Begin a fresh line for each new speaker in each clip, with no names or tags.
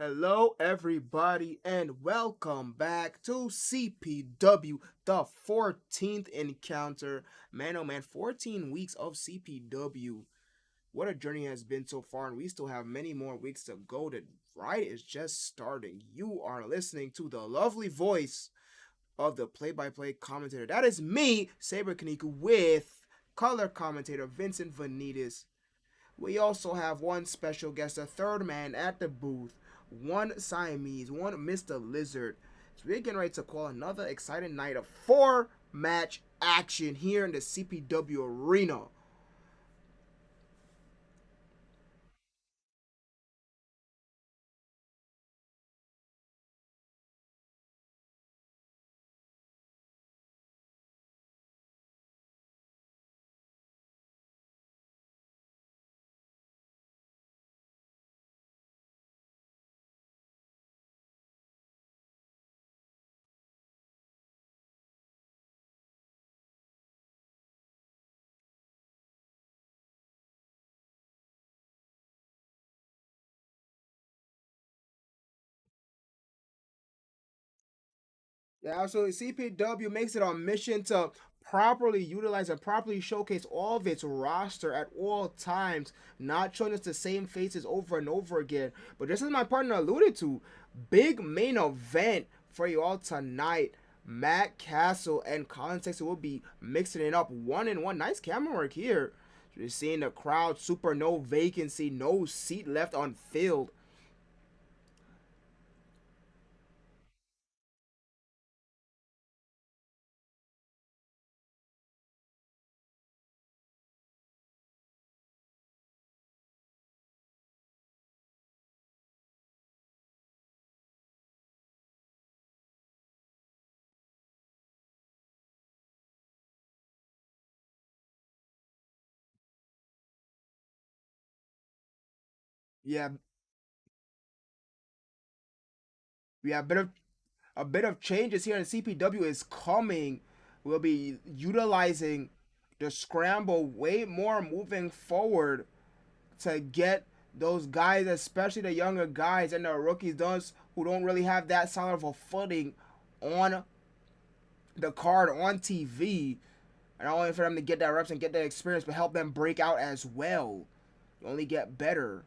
Hello, everybody, and welcome back to CPW, the 14th encounter. Man, oh man, 14 weeks of CPW. What a journey has been so far, and we still have many more weeks to go. The ride is just starting. You are listening to the lovely voice of the play by play commentator. That is me, Saber Kaniku, with color commentator Vincent Vanitas. We also have one special guest, a third man at the booth, one Siamese, one Mr. Lizard. So we're getting ready to call another exciting night of four-match action here in the CPW arena. Yeah, absolutely. CPW makes it a mission to properly utilize and properly showcase all of its roster at all times, not showing us the same faces over and over again. But just as my partner alluded to, big main event for you all tonight. Matt Castle and Colin Sexton will be mixing it up one and one. Nice camera work here. You're seeing the crowd super no vacancy, no seat left on field. Yeah, we have a bit of changes here in CPW is coming. We'll be utilizing the scramble way more moving forward to get those guys, especially the younger guys and the rookies, those who don't really have that solid of a footing on the card on TV. And not only for them to get that reps and get that experience, but help them break out as well. You only get better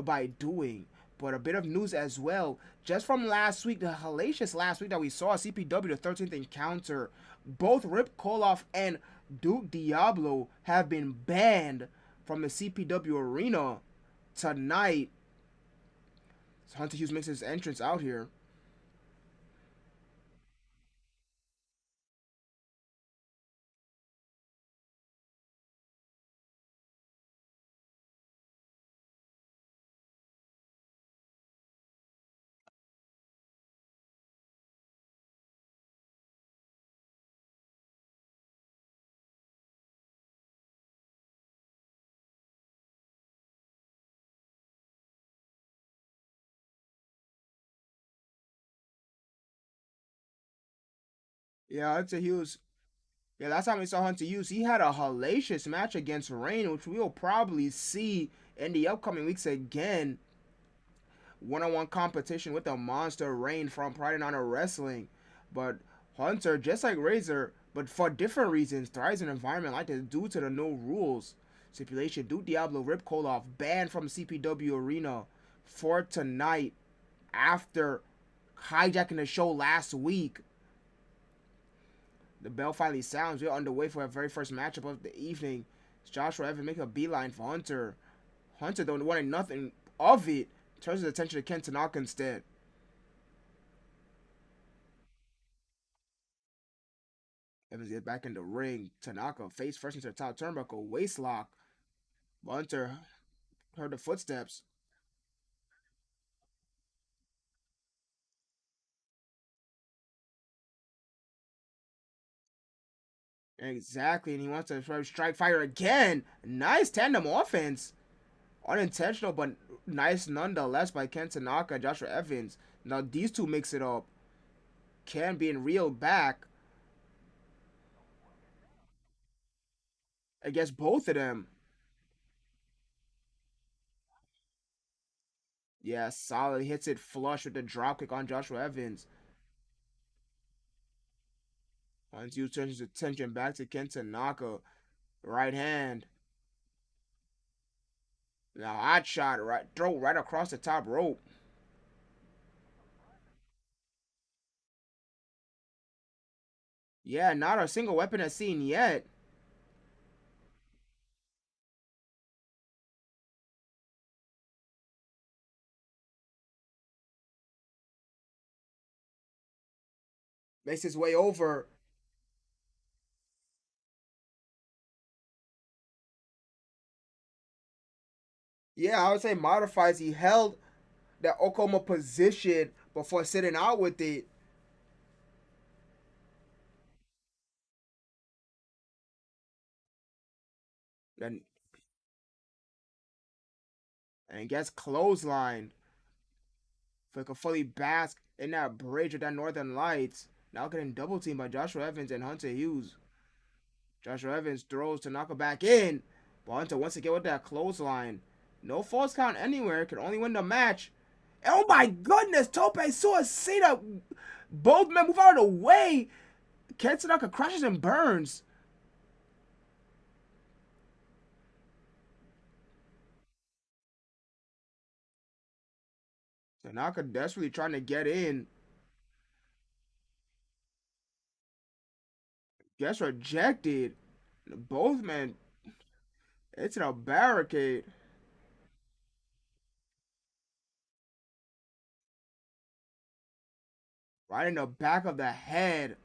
by doing. But a bit of news as well, just from last week, the hellacious last week that we saw CPW, the 13th encounter, both Rip Koloff and Duke Diablo have been banned from the CPW arena tonight. So Hunter Hughes makes his entrance out here. Yeah, Hunter Hughes. Yeah, last time we saw Hunter Hughes, he had a hellacious match against Rain, which we'll probably see in the upcoming weeks again. One-on-one competition with the monster Rain from Pride and Honor Wrestling. But Hunter, just like Razor, but for different reasons, thrives in an environment like this due to the new rules. Stipulation: Duke Diablo Rip Koloff banned from CPW Arena for tonight after hijacking the show last week. The bell finally sounds. We're underway for our very first matchup of the evening. Joshua Evans making a beeline for Hunter. Hunter, though, wanted nothing of it, turns his attention to Ken Tanaka instead. Evans gets back in the ring. Tanaka face first into the top turnbuckle. Waist lock. Hunter heard the footsteps. Exactly, and he wants to try to strike fire again. Nice tandem offense. Unintentional, but nice nonetheless by Ken Tanaka and Joshua Evans. Now these two mix it up. Ken being reeled back against both of them. Yeah, solid. Hits it flush with the dropkick on Joshua Evans. Once you turns his attention back to Ken Tanaka. Right hand. Now hot shot, right throw right across the top rope. Yeah, not a single weapon has seen yet. Makes his way over. Yeah, I would say modifies. He held that Okoma position before sitting out with it. And and gets clothesline. If he could fully bask in that bridge of that Northern Lights. Now getting double teamed by Joshua Evans and Hunter Hughes. Joshua Evans throws to knock her back in. But Hunter once again with that clothesline. No false count anywhere. Can only win the match. Oh my goodness, Tope Suicida. Both men move out of the way. Ken Tanaka crashes and burns. Tanaka desperately trying to get in. Gets rejected. Both men. It's in a barricade. Right in the back of the head.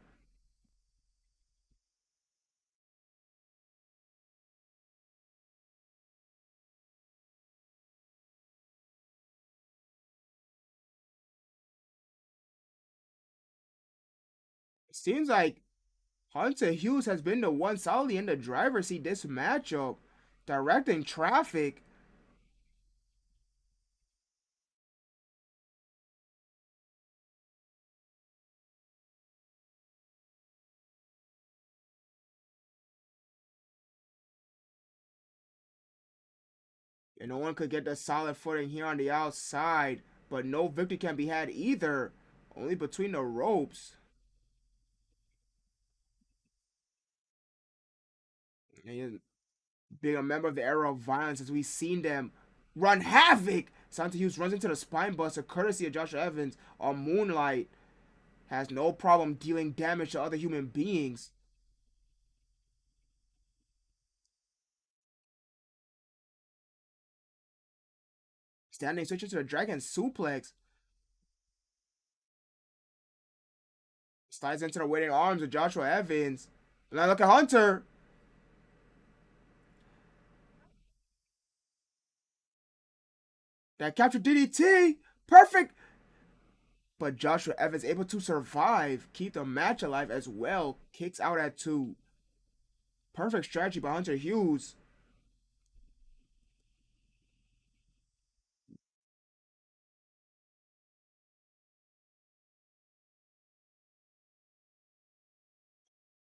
Seems like Hunter Hughes has been the one solidly in the driver's seat this matchup. Directing traffic. And no one could get the solid footing here on the outside. But no victory can be had either. Only between the ropes. And being a member of the era of violence as we've seen them run havoc. Santa Hughes runs into the spine buster courtesy of Joshua Evans on Moonlight. Has no problem dealing damage to other human beings. Standing switches to the Dragon Suplex. Slides into the waiting arms of Joshua Evans. And now look at Hunter. That captured DDT. Perfect. But Joshua Evans able to survive, keep the match alive as well. Kicks out at 2. Perfect strategy by Hunter Hughes.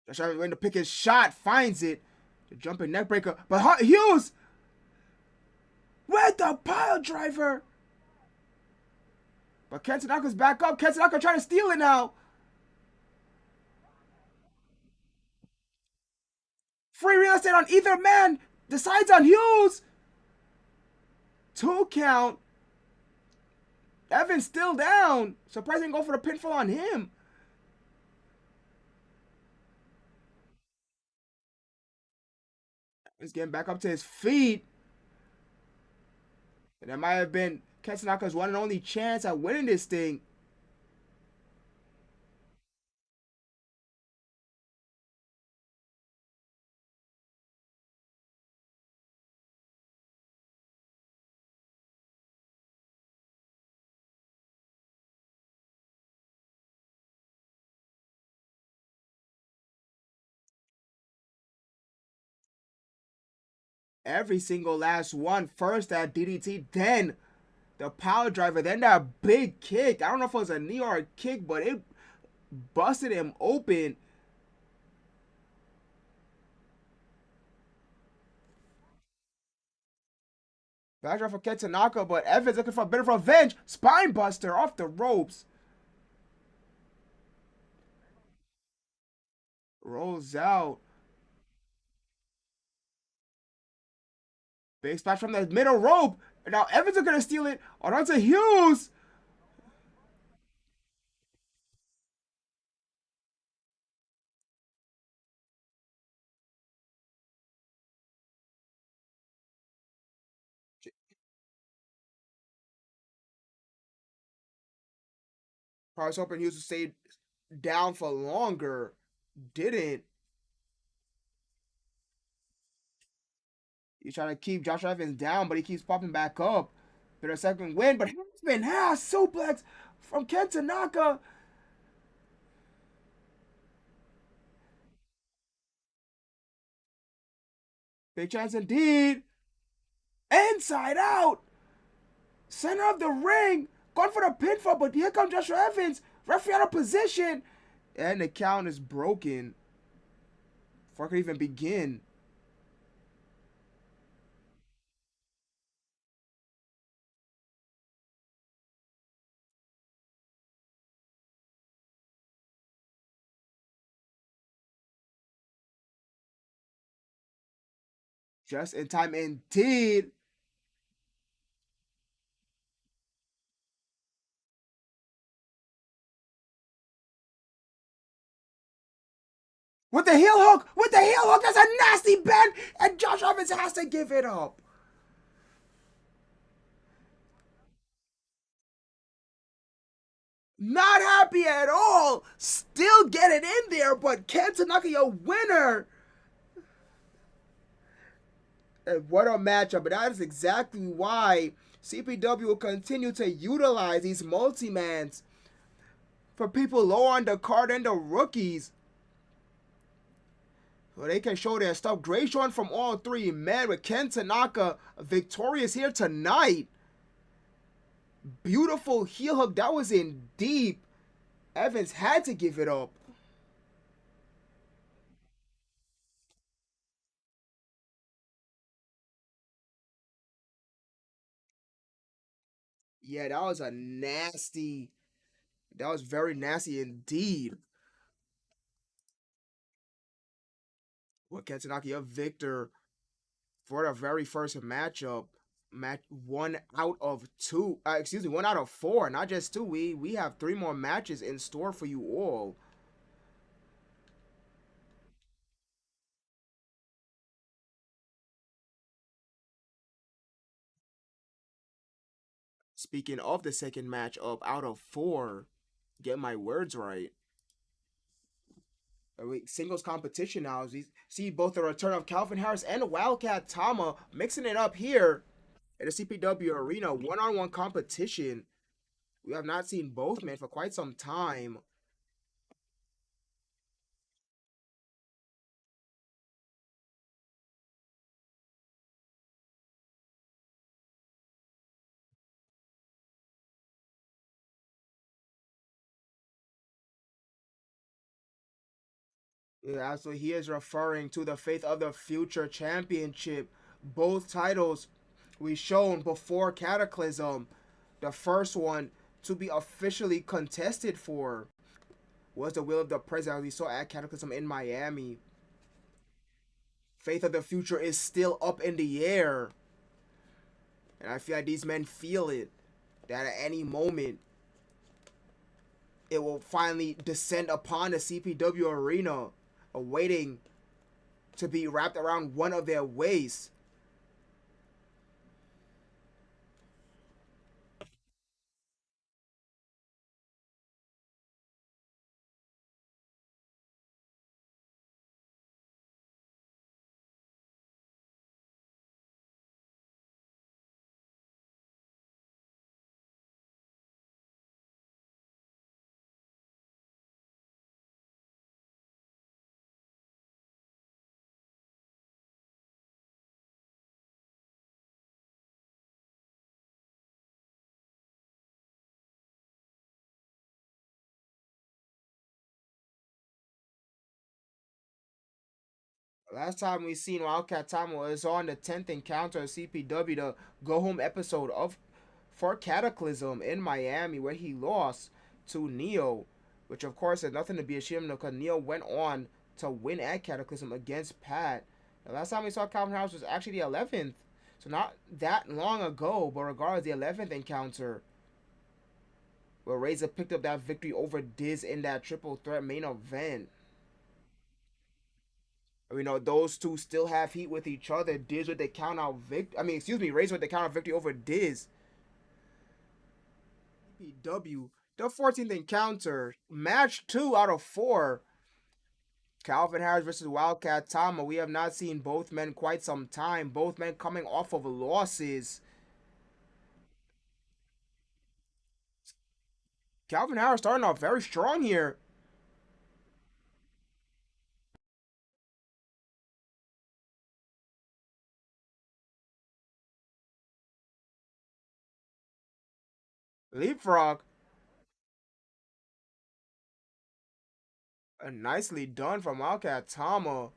Joshua Evans waiting to pick his shot, finds it. The jumping neckbreaker. But Hughes with the pile driver. But Ken Tanaka's back up. Ken Tanaka trying to steal it now. Free real estate on either man. Decides on Hughes. 2 count. Evans still down. Surprising go for the pinfall on him. He's getting back up to his feet. And that might have been Ken Tanaka's one and only chance at winning this thing. Every single last one. First that DDT, then the power driver, then that big kick. I don't know if it was a knee or a kick, but it busted him open. Backdrop for Ken Tanaka, but Evans looking for a bit of revenge. Spine buster off the ropes. Rolls out. Big splash from the middle rope. Now Evans are gonna steal it. On onto Hughes. I was hoping Hughes would stay down for longer. Didn't. He's trying to keep Josh Evans down, but he keeps popping back up. For a second win, but Huntsman has suplex from Ken Tanaka. Big chance indeed. Inside out. Center of the ring. Going for the pinfall, but here comes Joshua Evans. Referee out of position. And the count is broken. Before I could even begin. Just in time indeed. With the heel hook. With the heel hook. That's a nasty bend. And Josh Evans has to give it up. Not happy at all. Still getting in there, but Ken Tanaka, your winner. And what a matchup. But that is exactly why CPW will continue to utilize these multi-mans for people low on the card and the rookies. So they can show their stuff. Great showing from all three men with Ken Tanaka victorious here tonight. Beautiful heel hook. That was in deep. Evans had to give it up. Yeah, that was a nasty. That was very nasty indeed. Well, Ken Tanaka, your victor for the very first matchup. Match 1 out of 2. Excuse me, 1 out of 4. Not just two. We have 3 more matches in store for you all. Speaking of the second matchup, out of 4, get my words right. Singles competition now. As we see both the return of Calvin Harris and Wildcat Tama mixing it up here at the CPW Arena. One-on-one competition. We have not seen both men for quite some time. Yeah, so he is referring to the Faith of the Future Championship. Both titles we shown before Cataclysm. The first one to be officially contested for was the will of the president, as we saw at Cataclysm in Miami. Faith of the Future is still up in the air. And I feel like these men feel it. That at any moment, it will finally descend upon the CPW arena, awaiting to be wrapped around one of their waists. Last time we seen Wildcat Tama was on the 10th encounter of CPW, the go home episode of for Cataclysm in Miami, where he lost to Neo, which of course had nothing to be ashamed of because Neo went on to win at Cataclysm against Pat. The last time we saw Calvin Harris was actually the 11th, so not that long ago, but regardless, the 11th encounter where Razor picked up that victory over Diz in that triple threat main event. You know, those two still have heat with each other. Diz with the count out victory. I mean, excuse me, Razor with the count out victory over Diz. CPW, the 14th encounter, match 2 out of 4. Calvin Harris versus Wildcat Tama. We have not seen both men quite some time. Both men coming off of losses. Calvin Harris starting off very strong here. Leapfrog. Nicely done from Wildcat Tama.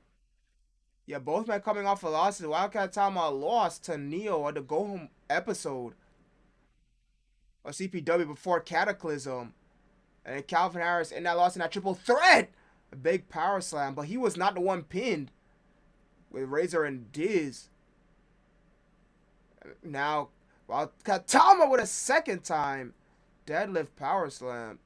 Yeah, both men coming off of losses. Wildcat Tama lost to Neo on the go home episode of CPW before Cataclysm. And then Calvin Harris in that loss in that triple threat. A big power slam, but he was not the one pinned with Razor and Diz. Now, Wildcat Tama with a second time deadlift power slam.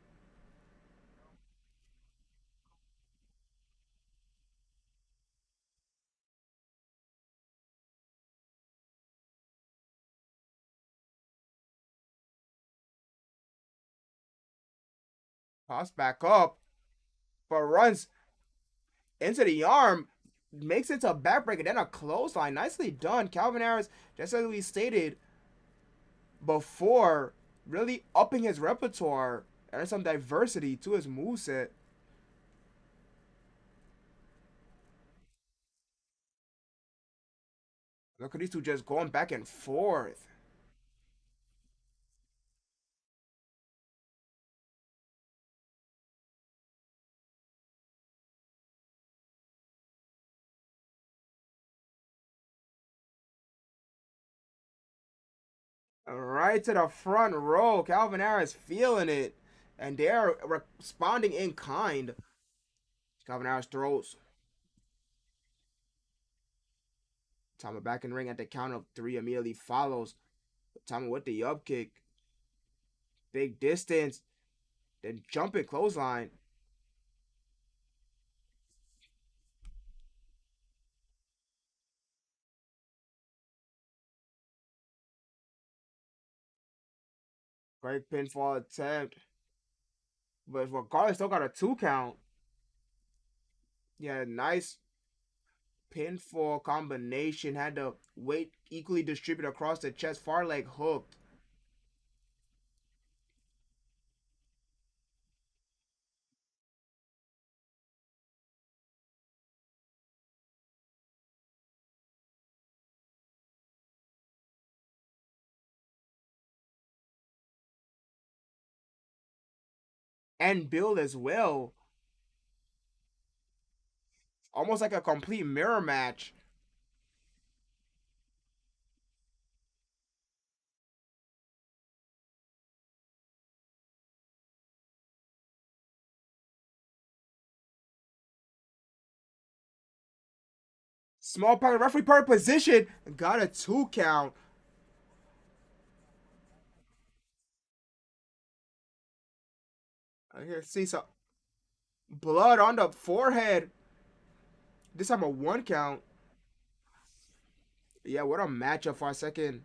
Pops back up, but runs into the arm, makes it to a backbreaker, then a clothesline. Nicely done. Calvin Harris, just as we stated before, really upping his repertoire and some diversity to his moveset. Look at these two just going back and forth. Right to the front row. Calvin Harris feeling it. And they're responding in kind. Calvin Harris throws. Tama back in the ring at the count of 3 immediately follows. Tama with the up kick. Big distance. Then jumping clothesline. Great pinfall attempt. But regardless, still got a 2 count. Yeah, nice pinfall combination. Had the weight equally distributed across the chest. Far leg hooked. And build as well. Almost like a complete mirror match. Small pocket referee per position. Got a 2 count. I can see some blood on the forehead. This time a 1 count. Yeah, what a matchup for our second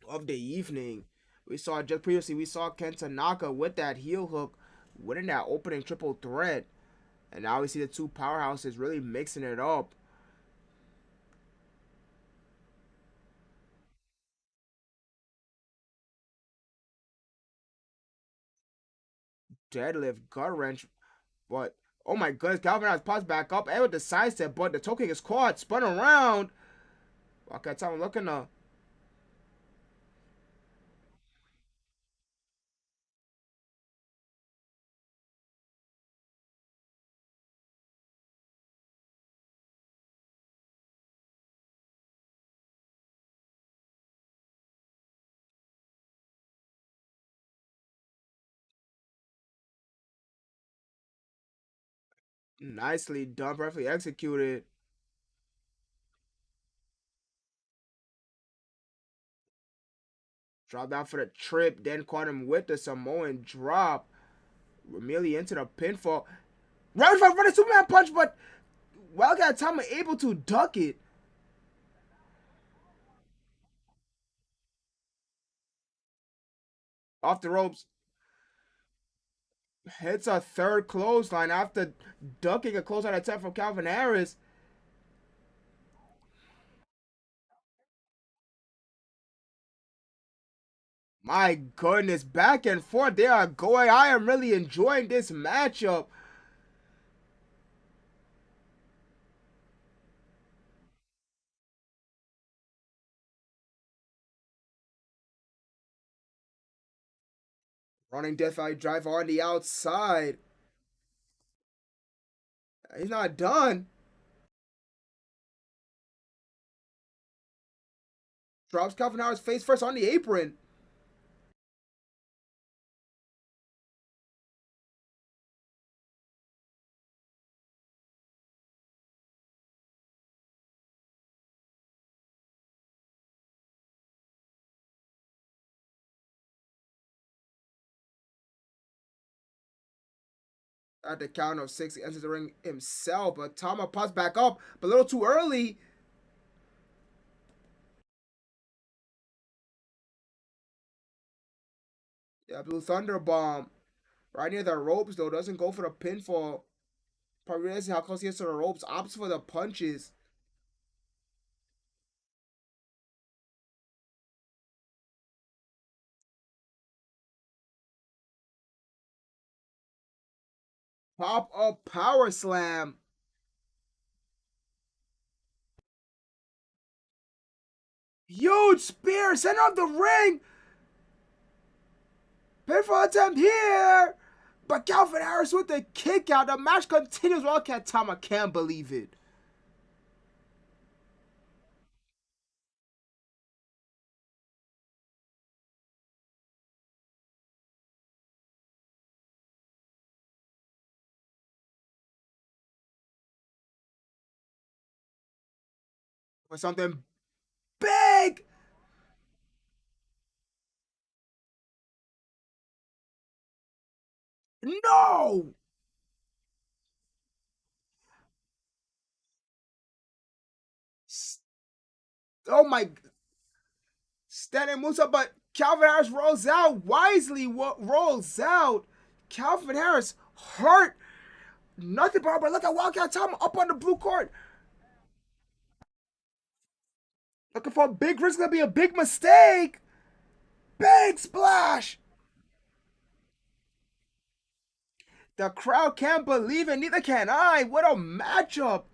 of the evening. We saw just previously, we saw Ken Tanaka with that heel hook, winning that opening triple threat. And now we see the two powerhouses really mixing it up. Deadlift, gut wrench, but oh my goodness, Calvin has pops back up and with the side step, but the toe kick is caught, spun around. Okay, time looking to Nicely done, perfectly executed. Drop down for the trip, then caught him with the Samoan drop. Really into the pinfall. Right for the Superman punch, but Wildcat Tama able to duck it. Off the ropes. Hits a third clothesline after ducking a clothesline attempt from Calvin Harris. My goodness, back and forth they are going. I am really enjoying this matchup. Running Death Valley Drive on the outside. He's not done. Drops Calvin Harris face first on the apron. At the count of six, he enters the ring himself, but Tama pops back up, but a little too early. Yeah, Blue Thunder Bomb. Right near the ropes, though, doesn't go for the pinfall. Probably realizing how close he is to the ropes, opts for the punches. Pop up power slam. Huge spear, center of the ring. Pinfall attempt here. But Calvin Harris with the kick out. The match continues. Wildcat Tama can't believe it. For something big. No. Oh my. Standing Musa, but Calvin Harris rolls out. Wisely rolls out. Calvin Harris hurt. Nothing, bro. But look at Wildcat Tama up on the blue court. Looking for a big risk. Gonna be a big mistake. Big splash. The crowd can't believe it. Neither can I. What a matchup.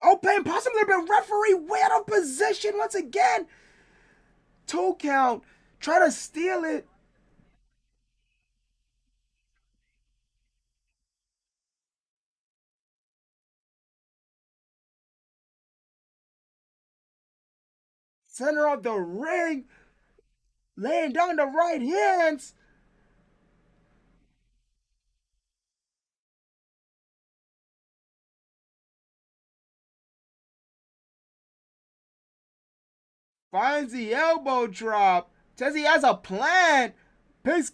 Open, possibly been referee way out of position once again. Toe count. Try to steal it. Center of the ring. Laying down the right hands. Finds the elbow drop. Says he has a plan. Picks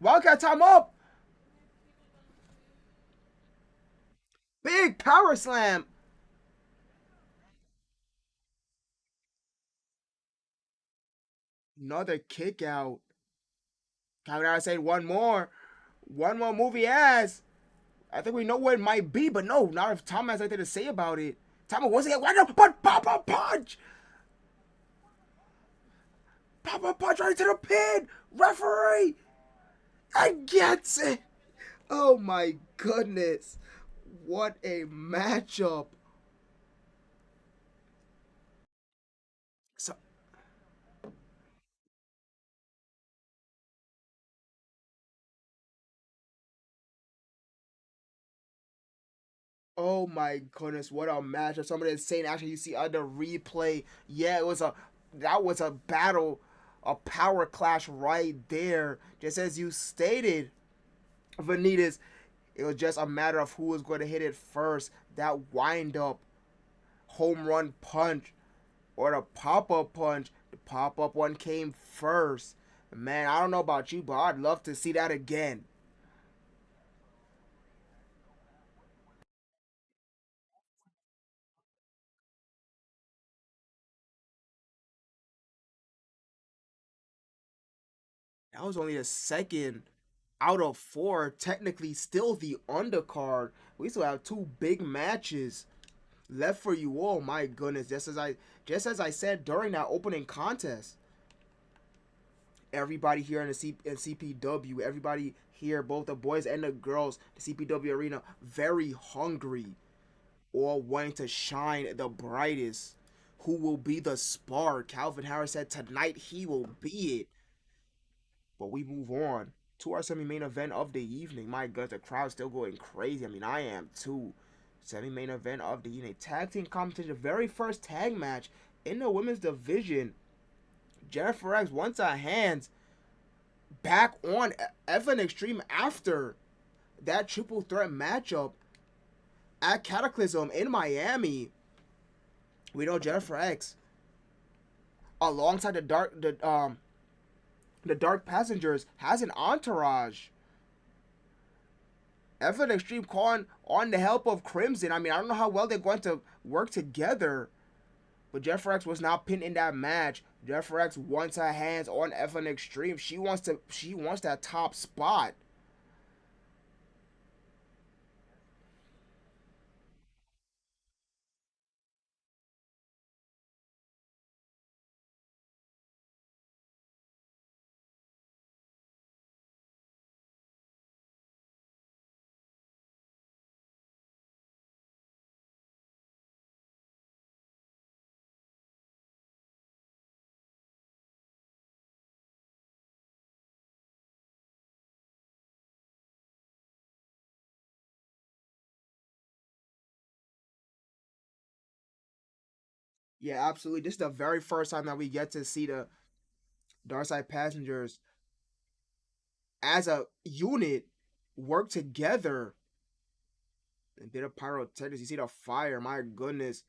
Wildcat time up. Big power slam. Another kick out. Calvin Harris said one more. One more movie ass. I think we know what it might be, but no, not if Tom has anything to say about it. Tom wasn't get one, but pop a punch. Pop a punch right to the pin. Referee. And gets it. Oh my goodness. What a matchup. So, Oh my goodness, what a match! Or somebody is saying actually you see on the replay, yeah, it was a that was a battle, a power clash right there. Just as you stated, Vanitas, it was just a matter of who was going to hit it first. That wind up home run punch or the pop up punch. The pop up one came first. Man, I don't know about you, but I'd love to see that again. That was only the second out of four, technically still the undercard. We still have two big matches left for you all. My goodness, just as I said during that opening contest, everybody here in CPW, everybody here, both the boys and the girls, the CPW arena, very hungry, all wanting to shine the brightest. Who will be the spark? Calvin Harris said tonight he will be it. But we move on to our semi-main event of the evening. My God, the crowd's still going crazy. I mean, I am too. Semi-main event of the evening. Tag team competition, the very first tag match in the women's division. Jennifer X wants her hands back on Evan Extreme after that triple threat matchup at Cataclysm in Miami. We know Jennifer X alongside the Dark Passengers has an entourage. Evan Extreme calling on the help of Crimson. I mean, I don't know how well they're going to work together, but Jennifer X was not pinned in that match. Jennifer X wants her hands on Evan Extreme. She wants that top spot. Yeah, absolutely. This is the very first time that we get to see the Darkside Passengers as a unit work together. A bit of pyrotechnics. You see the fire. My goodness,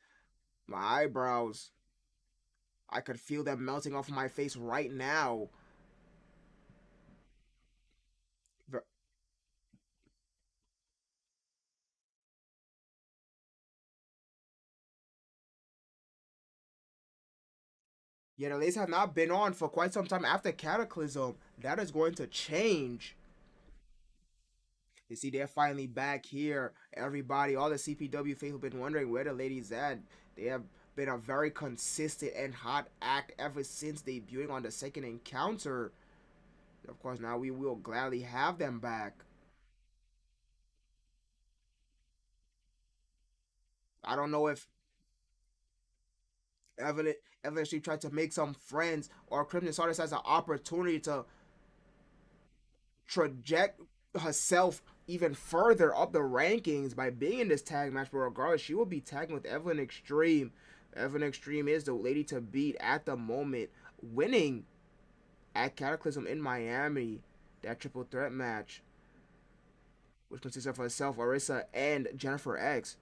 my eyebrows. I could feel them melting off my face right now. Yeah, the Lays have not been on for quite some time after Cataclysm. That is going to change. You see, they're finally back here. Everybody, all the CPW fans have been wondering where the ladies at. They have been a very consistent and hot act ever since debuting on the second encounter. Of course, now we will gladly have them back. I don't know if Evan eventually tried to make some friends or Crimson saw this as an opportunity to traject herself even further up the rankings by being in this tag match. But regardless, she will be tagging with Evelyn Extreme. Evelyn Extreme is the lady to beat at the moment, winning at Cataclysm in Miami. That triple threat match, which consists of herself, Arisa, and Jennifer X.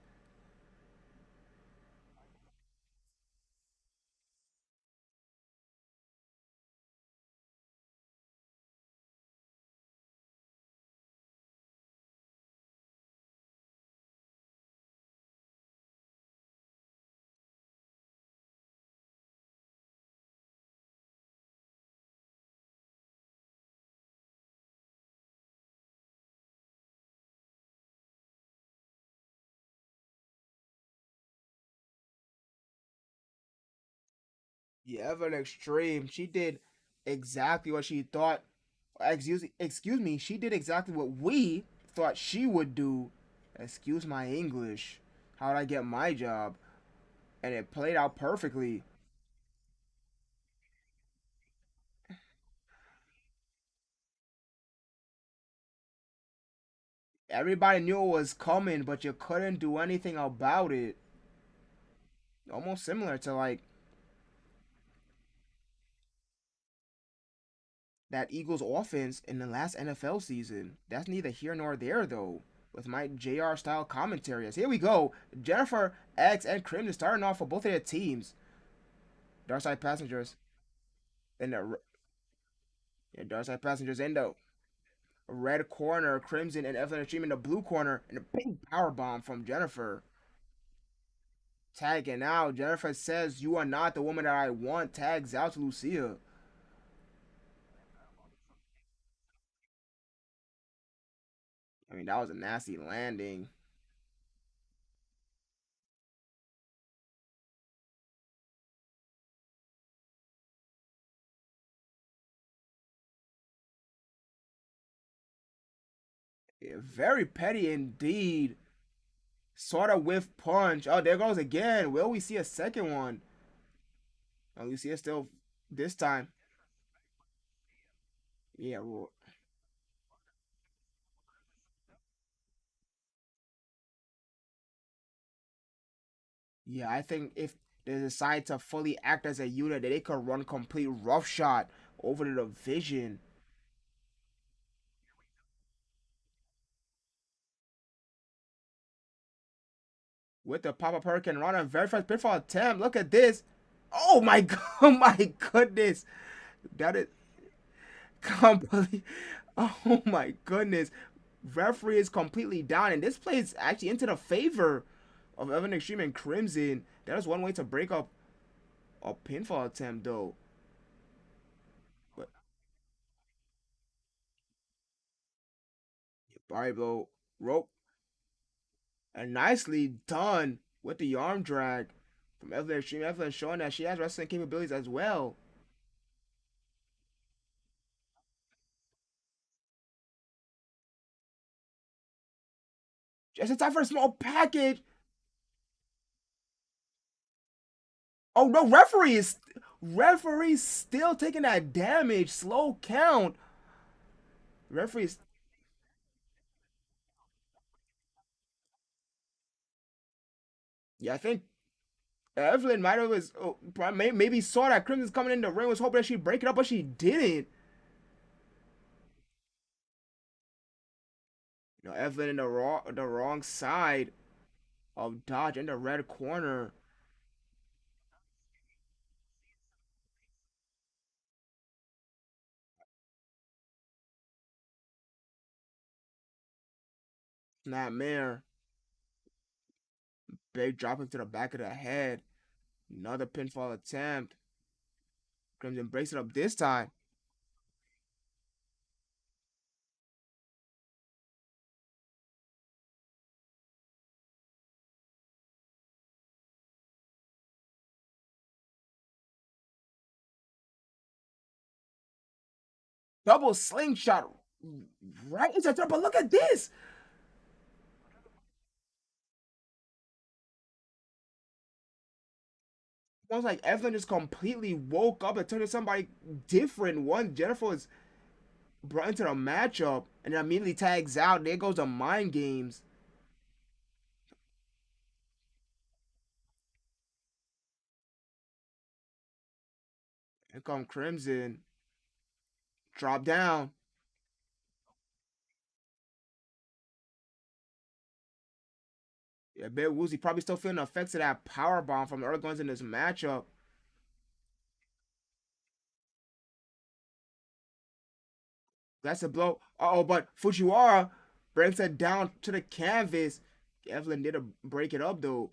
Yeah, Evelyn Extreme. She did exactly what she thought. Excuse me. She did exactly what we thought she would do. Excuse my English. How did I get my job? And it played out perfectly. Everybody knew it was coming, but you couldn't do anything about it. Almost similar to like that Eagles offense in the last NFL season. That's neither here nor there though. With my JR style commentaries. Here we go. Jennifer X and Crimson starting off for both of their teams. Dark Side Passengers in the Dark Side Passengers in the red corner. Crimson and Evelyn Extreme in the blue corner. And a big power bomb from Jennifer. Tagging out. Jennifer says, "You are not the woman that I want." Tags out to Lucia. I mean, that was a nasty landing. Yeah, very petty indeed. Sort of whiff punch. Oh, there goes again. Will we see a second one? Oh, Lucia still this time. Yeah, yeah. I think if they decide to fully act as a unit, that they could run complete roughshod over the division with the pop up hurricane run and very first pitfall attempt. Look at this. Oh my god! Oh my goodness! That is complete. Oh my goodness! Referee is completely down, and this plays actually into the favor of Evan Extreme and Crimson. That is one way to break up a pinfall attempt, though. But Barry Blow rope and nicely done with the arm drag from Evelyn Extreme. Evelyn showing that she has wrestling capabilities as well. Just in time for a small package. Oh no, referee's still taking that damage. Slow count. Referee's yeah, I think Evelyn might have was maybe saw that Crimson's coming in the ring, was hoping that she'd break it up, but she didn't. You know, Evelyn in the wrong side of Dodge in the red corner. Nightmare. Big drop into the back of the head. Another pinfall attempt. Crimson breaks it up this time. Double slingshot right into the throat. But look at this. Almost like Evelyn just completely woke up and turned into somebody different. One Jennifer was brought into the matchup and then immediately tags out. There goes the mind games. Here come Crimson. Drop down. Yeah, Bear Woozy probably still feeling the effects of that power bomb from the early guns in this matchup. That's a blow. Uh oh, but Fujiwara brings it down to the canvas. Evelyn did a break it up though.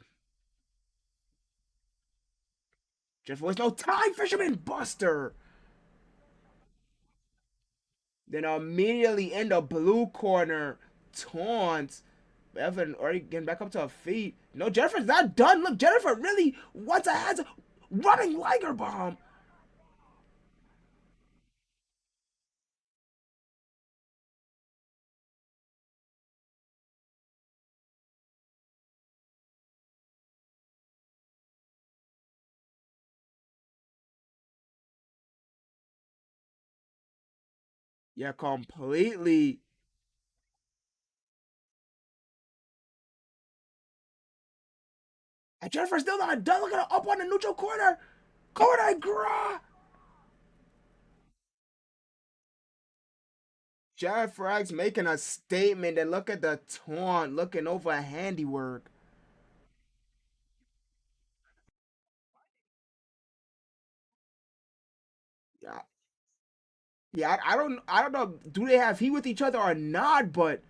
Just was no time, Fisherman Buster. Then immediately in the blue corner, taunts. Evelyn already getting back up to her feet. No, Jennifer's not done. Look, Jennifer really wants a has a running Liger bomb. Yeah, completely. And Jennifer's still not done. Look at her up on the neutral corner. Corner Gra. Jennifer X making a statement. And look at the taunt. Looking over handiwork. Yeah, yeah. I don't know. Do they have heat with each other or not? But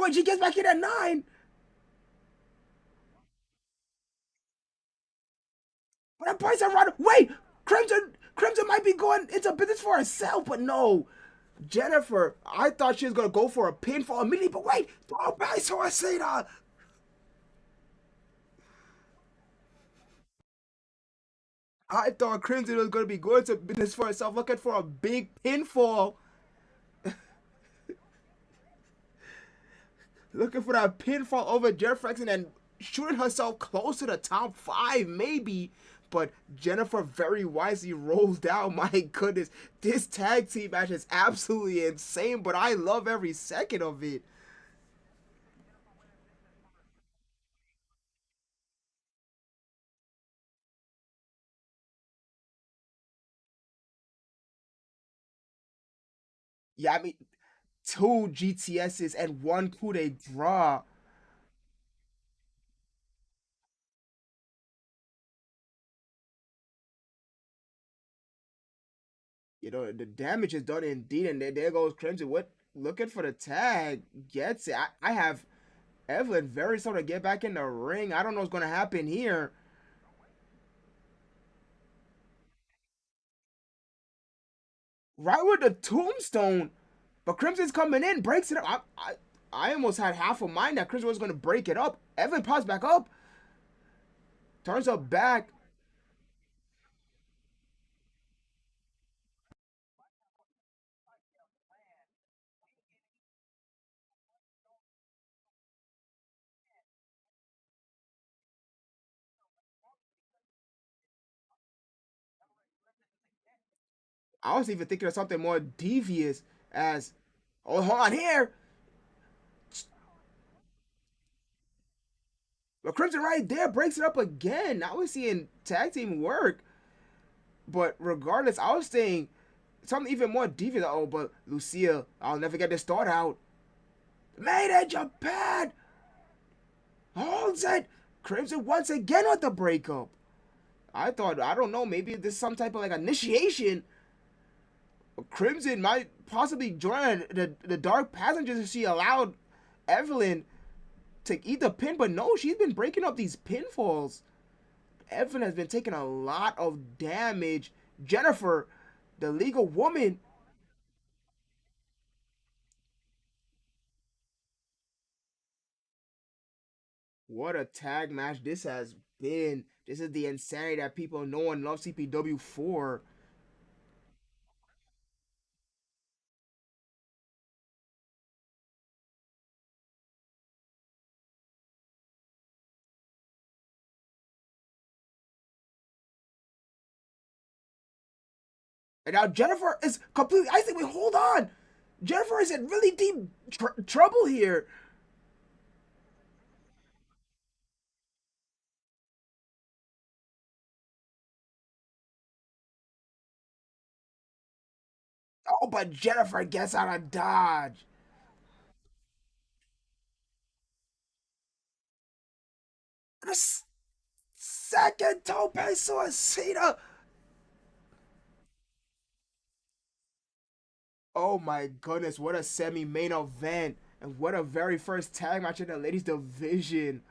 when she gets back in at 9, but that boy's around. Wait, Crimson might be going into business for herself, but no. Jennifer, I thought she was gonna go for a pinfall immediately, but wait, oh, by Sorcina. I thought Crimson was gonna be going to business for herself, looking for a big pinfall, looking for that pinfall over Jennifer X and then shooting herself close to the top 5, maybe. But Jennifer very wisely rolls down. My goodness, this tag team match is absolutely insane, but I love every second of it. Yeah, I mean, 2 GTSs and 1 coup de draw. The damage is done indeed, and there goes Crimson. What looking for the tag gets it. I have Evelyn very slow to get back in the ring. I don't know what's gonna happen here. Right with the tombstone, but Crimson's coming in, breaks it up. I almost had half a mind that Crimson was gonna break it up. Evelyn pops back up, turns up back. I was even thinking of something more devious as, oh, hold on here. But Crimson right there breaks it up again. Now we're seeing tag team work. But regardless, I was saying something even more devious. Oh, but Lucia, I'll never get this thought out. Made in Japan holds it. Crimson once again with the breakup. I thought, I don't know, maybe this is some type of like initiation. Crimson might possibly join the Dark Passengers if she allowed Evelyn to eat the pin, but no, she's been breaking up these pinfalls. Evelyn has been taking a lot of damage. Jennifer, the legal woman. What a tag match this has been. This is the insanity that people know and love CPW for. And now Jennifer is completely. I think. Wait, hold on. Jennifer is in really deep trouble here. Oh, but Jennifer gets out of dodge. The second Tope Suicida. Oh my goodness, what a semi-main event. And what a very first tag match in the ladies division.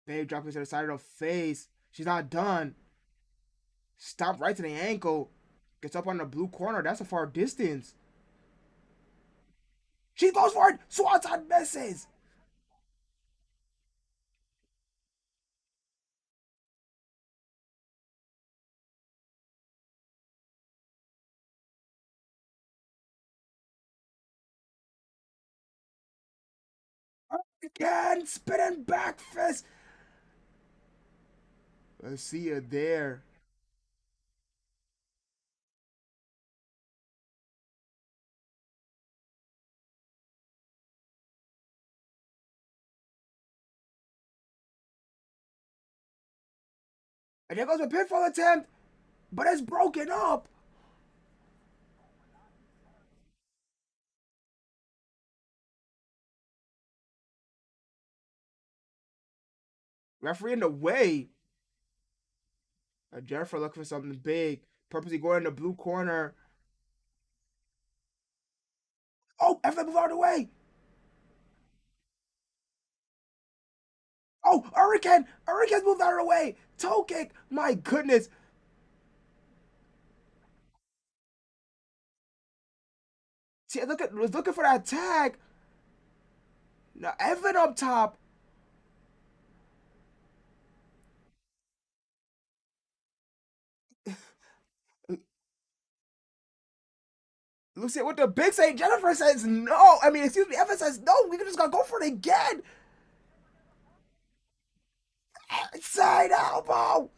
Babe dropping to the side of the face. She's not done. Stomp right to the ankle. Gets up on the blue corner. That's a far distance. She goes for it. Swanson misses. again. Spinning back fist. Let's see you there. And there goes a pinfall attempt, but it's broken up. Referee in the way. Jennifer looking for something big. Purposely going in the blue corner. Oh, F move out of the way. Oh, Hurricane! Hurricane's moved out of the way. Toe kick. My goodness. See, was looking for that tag. Now Evan up top. Lucia with the big say. Jennifer says no. I mean, excuse me. Evan says no. We just gotta go for it again. Side elbow.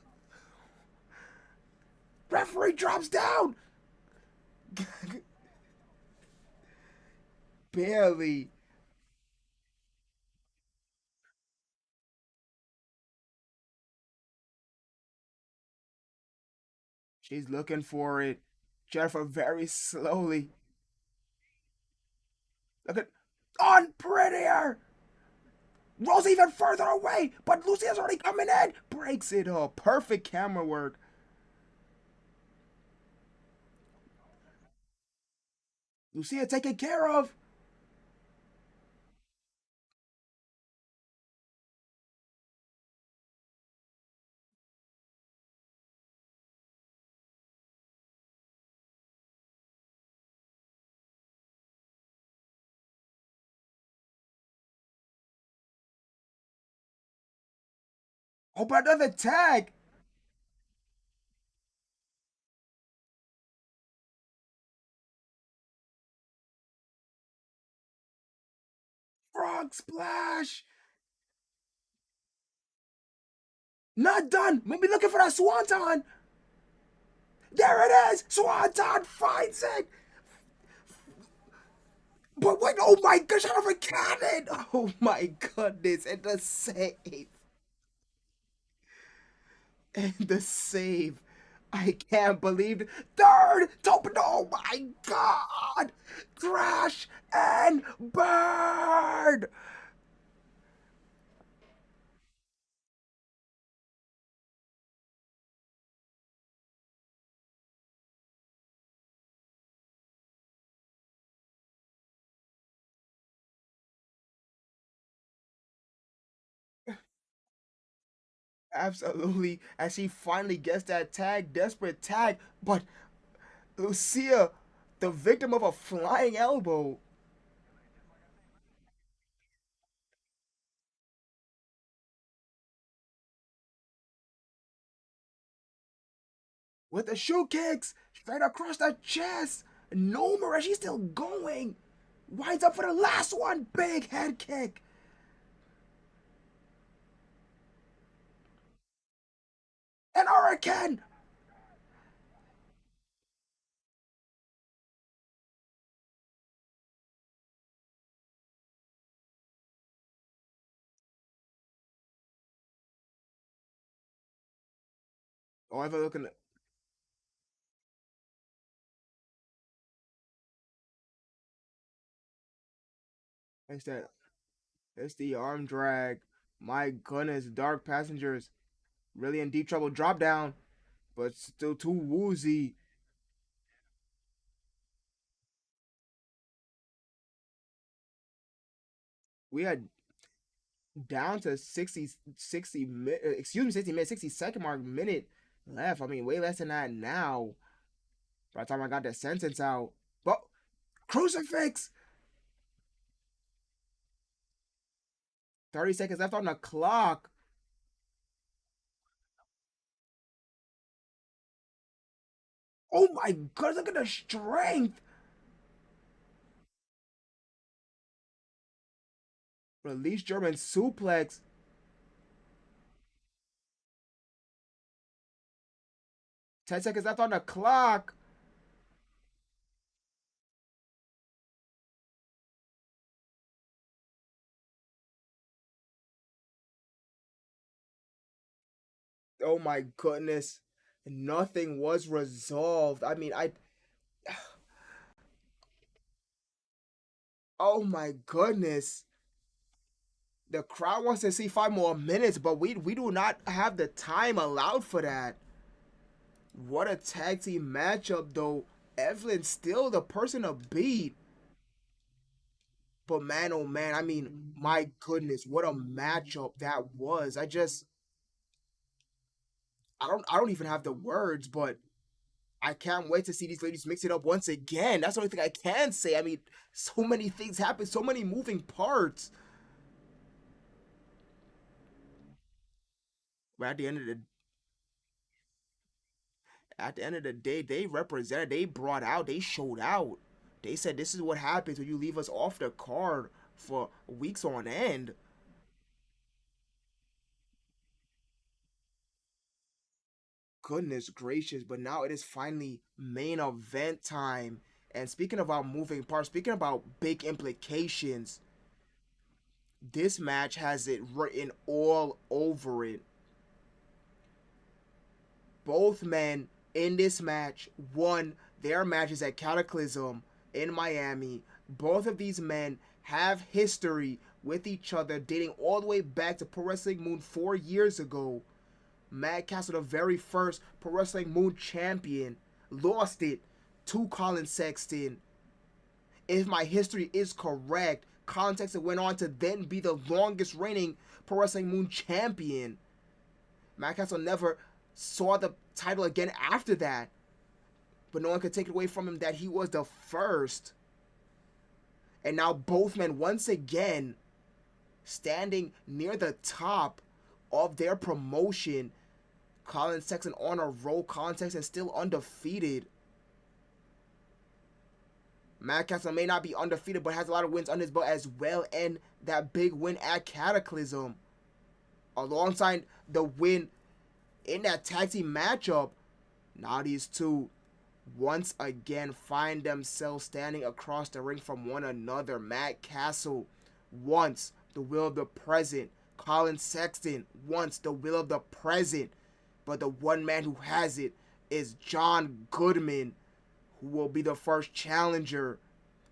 Referee drops down. Barely. She's looking for it. Jennifer very slowly. Look at on prettier. Rolls even further away, but Lucia's already coming in. Breaks it up. Perfect camera work. Lucia taken care of. Oh, but another tag. Frog splash. Not done. Maybe looking for that swanton. There it is. Swanton finds it. But wait, oh my gosh, out of a cannon. Oh my goodness. And the save. And the save. I can't believe it. Third. Top. Oh my god. Crash and burn. Absolutely. As she finally gets that tag, desperate tag. But Lucia, the victim of a flying elbow with the shoe kicks straight across the chest. Nomura, she's still going. Winds up for the last one. Big head kick. And Hurricane. Oh, ever looking at it's that it's the arm drag. My goodness, Dark Passengers really in deep trouble. Drop down, but still too woozy. We had down to 60 excuse me, 60 minutes, 60-second mark minute left. I mean, way less than that now. By the time I got the sentence out. But crucifix! 30 seconds left on the clock. Oh my god, look at the strength. Release German suplex. 10 seconds left on the clock. Oh my goodness. Nothing was resolved. I mean, oh my goodness. The crowd wants to see 5 more minutes, but we do not have the time allowed for that. What a tag team matchup, though. Evelyn's still the person to beat. But man, oh man, I mean, my goodness, what a matchup that was. I don't even have the words, but I can't wait to see these ladies mix it up once again. That's the only thing I can say. I mean, so many things happen, so many moving parts. But at the end of the day, they represented, they brought out, they showed out. They said this is what happens when you leave us off the card for weeks on end. Goodness gracious, but now it is finally main event time. And speaking about moving parts, speaking about big implications, this match has it written all over it. Both men in this match won their matches at Cataclysm in Miami. Both of these men have history with each other dating all the way back to Pro Wrestling Moon 4 years ago. Matt Castle, the very first Pro Wrestling Moon champion, lost it to Colin Sexton. If my history is correct, Colin Sexton went on to then be the longest reigning Pro Wrestling Moon champion. Matt Castle never saw the title again after that, but no one could take it away from him that he was the first. And now both men once again standing near the top of their promotion. Colin Sexton on a roll. Colin Sexton still undefeated. Matt Castle may not be undefeated, but has a lot of wins under his belt as well, and that big win at Cataclysm, alongside the win in that tag team matchup. Now these two once again find themselves standing across the ring from one another. Matt Castle wants the will of the present. Colin Sexton wants the will of the present. But the one man who has it is John Goodman, who will be the first challenger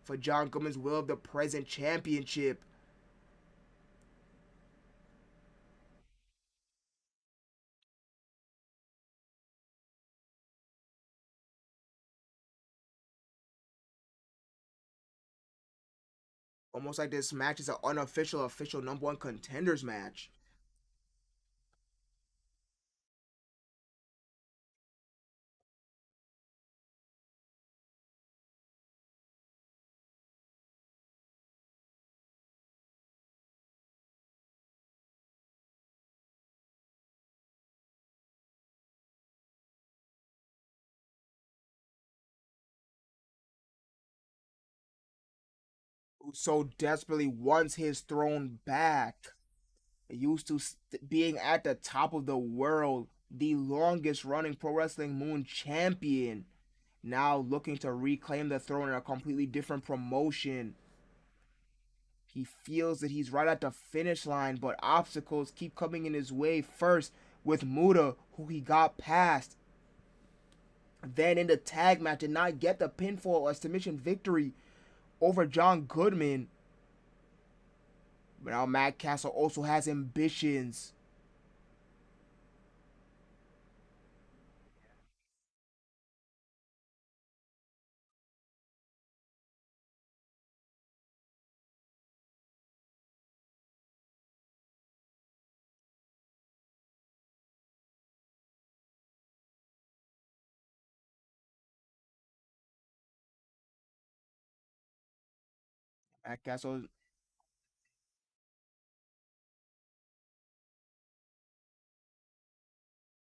for John Goodman's Will of the Present Championship. Almost like this match is an unofficial, official number one contenders match. Who so desperately wants his throne back. Used to being at the top of the world, the longest running Pro Wrestling Moon champion. Now looking to reclaim the throne in a completely different promotion. He feels that he's right at the finish line, but obstacles keep coming in his way. First with Muda, who he got past. Then in the tag match, did not get the pinfall or submission victory over John Goodman. But now Matt Castle also has ambitions. Matt Castle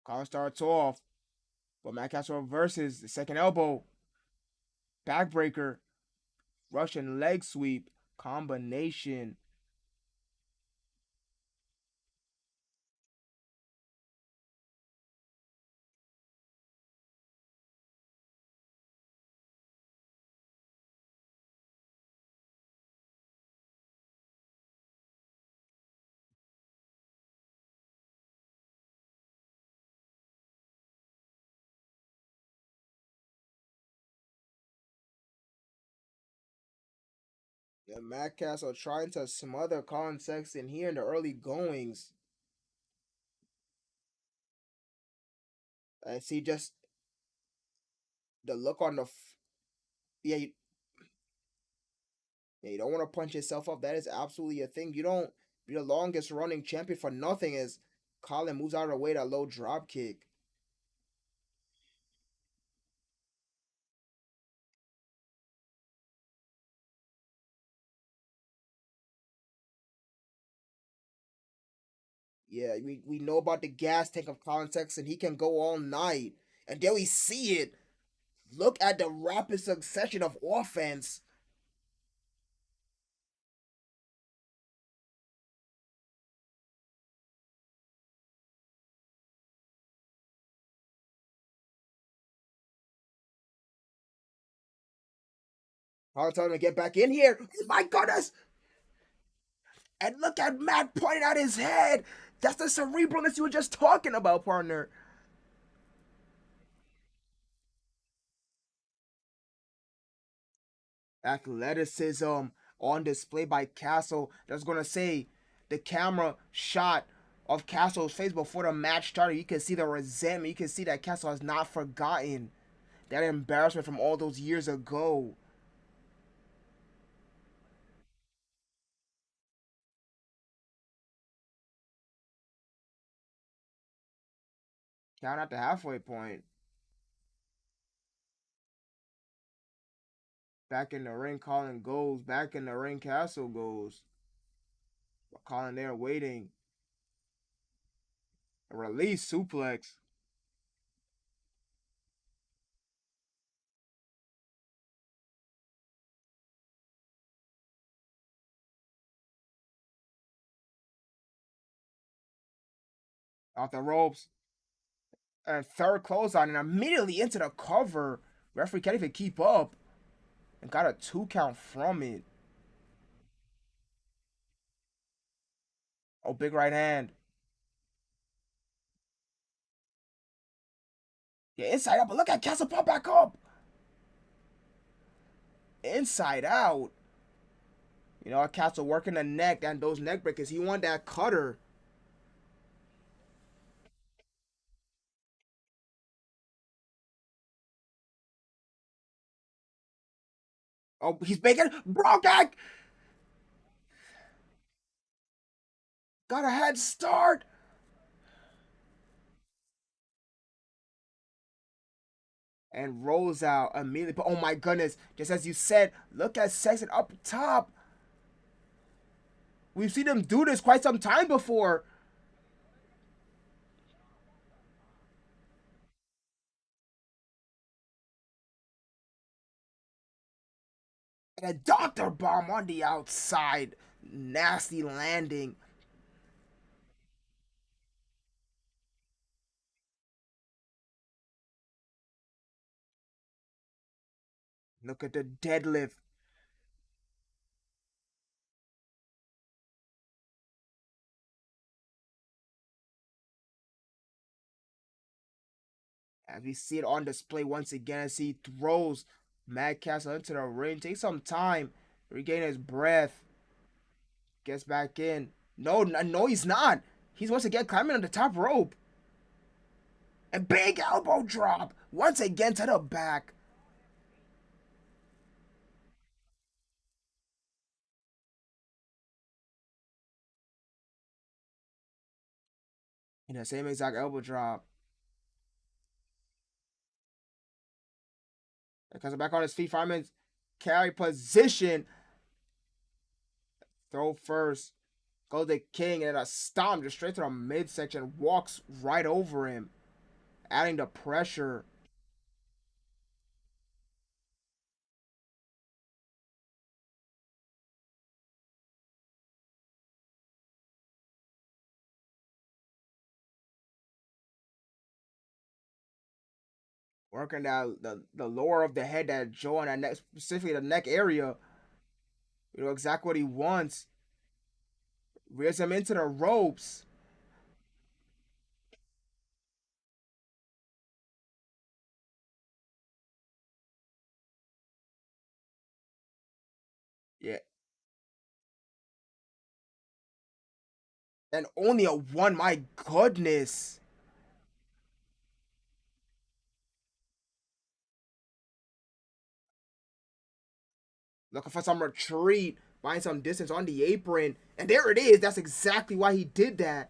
Collar starts off, but Matt Castle reverses the second elbow, backbreaker, Russian leg sweep combination. And Matt Castle trying to smother Colin Sexton here in the early goings. And see just the look on the. Yeah, yeah, you don't want to punch yourself up. That is absolutely a thing. You don't be the longest running champion for nothing as Colin moves out of the way that low drop kick. Yeah, we know about the gas tank of Colin Sexton. He can go all night. And there we see it. Look at the rapid succession of offense. Colin telling him to get back in here. Oh my goodness! And look at Matt pointing out his head. That's the cerebralness you were just talking about, partner. Athleticism on display by Castle. That's gonna say the camera shot of Castle's face before the match started. You can see the resentment. You can see that Castle has not forgotten that embarrassment from all those years ago. Count at the halfway point. Back in the ring, Colin goes. Back in the ring, Castle goes. But Colin there waiting. A release suplex off the ropes. And third clothesline and immediately into the cover. Referee can't even keep up. And got a 2 count from it. Oh, big right hand. Yeah, inside out, but look at Castle pop back up. Inside out. You know, Castle working the neck and those neck breakers. He want that cutter. Oh, he's making Brock got a head start and rolls out immediately. But oh my goodness, just as you said, look at Sexton up top. We've seen him do this quite some time before. And a doctor bomb on the outside. Nasty landing. Look at the deadlift. As we see it on display once again, as he throws Mad Castle into the ring. Takes some time, regain his breath, gets back in. No, no, he's not. He's once again climbing on the top rope. A big elbow drop once again to the back. And the same exact elbow drop. Because back on his feet, Fireman's carry position. Throw first. Goes the King and a stomp just straight to the midsection. Walks right over him, adding the pressure. Working that the lower of the head, that jaw, and that neck, specifically the neck area. You know exactly what he wants. Rears him into the ropes. Yeah, And only a one, my goodness. Looking for some retreat, buying some distance on the apron. And there it is. That's exactly why he did that.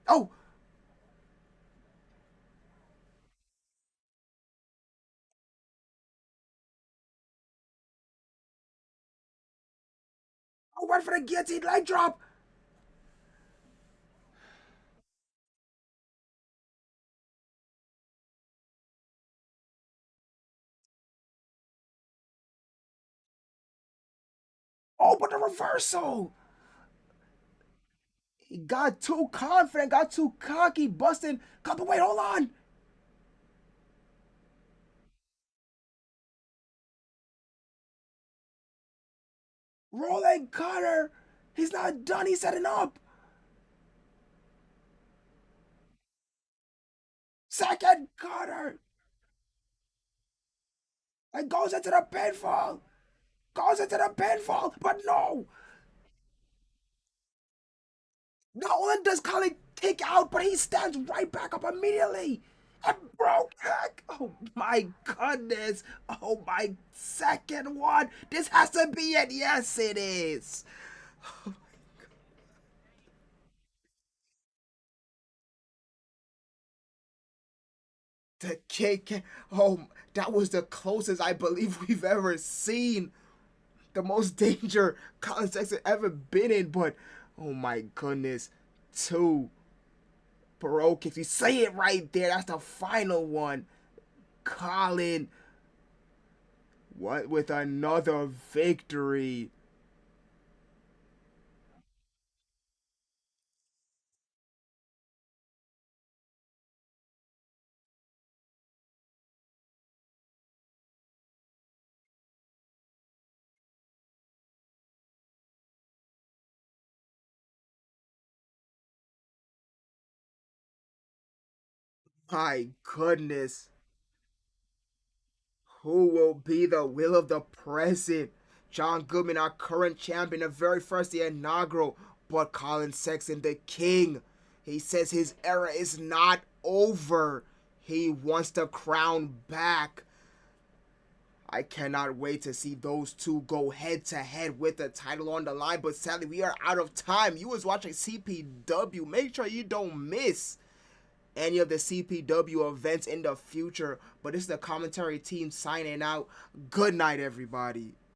Oh, oh, went for the guillotine leg drop. Oh, but the reversal. He got too confident, got too cocky, busting. But wait, hold on. Rolling cutter. He's not done. He's setting up. Second cutter. And goes into the pinfall. Goes into the pinfall. But no. Not only does Colin take out, but he stands right back up immediately. And broke neck. Oh my goodness. Oh my second one. This has to be it. Yes, it is. The kick. Oh, that was the closest I believe we've ever seen. The most danger Colin Sexton ever been in. But oh my goodness. Two Baroque kicks. You say it right there. That's the final one. Colin, what with another victory? My goodness. Who will be the will of the present? John Goodman, our current champion, the very first, the inaugural, but Colin Sexton, the king. He says his era is not over. He wants the crown back. I cannot wait to see those two go head to head with the title on the line. But sadly, we are out of time. You was watching CPW. Make sure you don't miss any of the CPW events in the future. But this is the commentary team signing out. Good night, everybody.